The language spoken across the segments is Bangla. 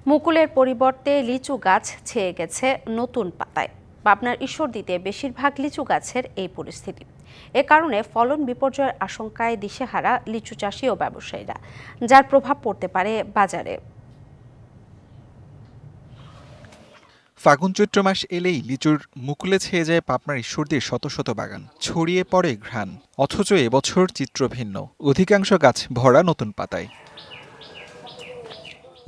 মুকুলের পরিবর্তে লিচু গাছ ছেয়ে গেছে নতুন পাতায়। পাবনার ঈশ্বরদীতে বেশিরভাগ লিচু গাছের এই পরিস্থিতি। এ কারণে ফলন বিপর্যয়ের আশঙ্কায় দিশেহারা লিচু চাষি ও ব্যবসায়ীরা, যার প্রভাব পড়তে পারে বাজারে। ফাগুন চৈত্র মাস এলেই লিচুর মুকুলে ছেয়ে যায় পাবনার ঈশ্বরদীর শত শত বাগান, ছড়িয়ে পড়ে ঘ্রাণ। অথচ এবছর চিত্র ভিন্ন, অধিকাংশ গাছ ভরা নতুন পাতায়।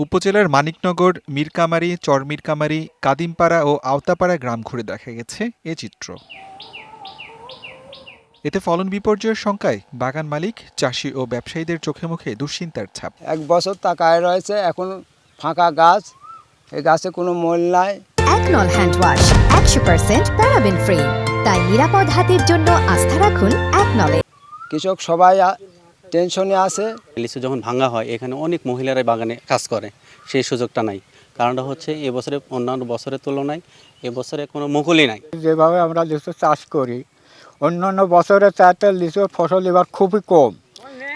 উপজেলার মানিকনগর, মীরকামারী, চরমীরকামারী, কাদিমপাড়া ও আওতাপাড়া গ্রাম ঘুরে দেখা গেছে এ চিত্র। এতে ফলন বিপর্যয়ের শঙ্কায় বাগান মালিক, চাষি ও ব্যবসায়ীদের চোখে মুখে দুশ্চিন্তার ছাপ। এক বছর তাকায় রয়েছে, এখন ফাঁকা গাছ, এই গাছে কোনো মূল নাই। একনল হ্যান্ড ওয়াশ 100% প্যারাবেন ফ্রি, তাই নিরাপদ হাতের জন্য আস্থা রাখুন একনলে। কৃষক সবাই টেনশনে আছে। লিচু যখন ভাঙা হয়, এখানে অনেক মহিলারাই বাগানে কাজ করে, সেই সুযোগটা নাই। কারণটা হচ্ছে এবছরে অন্যান্য বছরের তুলনায় এবছরে কোনো মুকুলই নাই। যেভাবে আমরা লিচু চাষ করি, অন্যান্য বছরের চাইতে লিচুর ফসল এবার খুবই কম,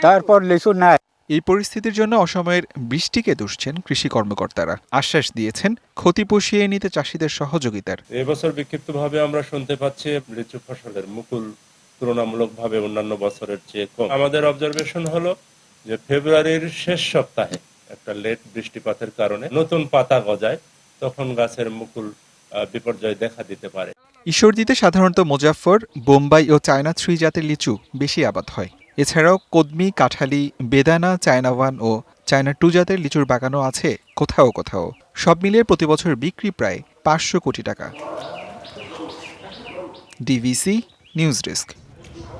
তারপর লিচু নেয়। এই পরিস্থিতির জন্য অসময়ের বৃষ্টিকে দুষছেন কৃষি কর্মকর্তারা। আশ্বাস দিয়েছেন ক্ষতি পুষিয়ে নিতে চাষিদের সহযোগিতার। এবছর বিক্ষিপ্তভাবে আমরা শুনতে পাচ্ছি লিচু ফসলের মুকুল তুলনামূলকভাবে অন্যান্য বছরের চেয়ে কম। আমাদের অবজারভেশন হলো যে ফেব্রুয়ারির শেষ সপ্তাহে একটা লেট বৃষ্টিপাতের কারণে নতুন পাতা গজায়, তখন গাছের মুকুল বিপর্যয় দেখা দিতে পারে। ঈশ্বরদীতে সাধারণত মোজাফফর, বোম্বাই ও চায়না 3 জাতের লিচু বেশি আবাদ হয়। এছাড়াও কদমি, কাঁঠালি, বেদানা, চায়না 1 ও চায়না 2 জাতের লিচুর বাগানও আছে কোথাও কোথাও। সব মিলিয়ে প্রতিবছর বিক্রি প্রায় 500 কোটি টাকা। DVC news desk.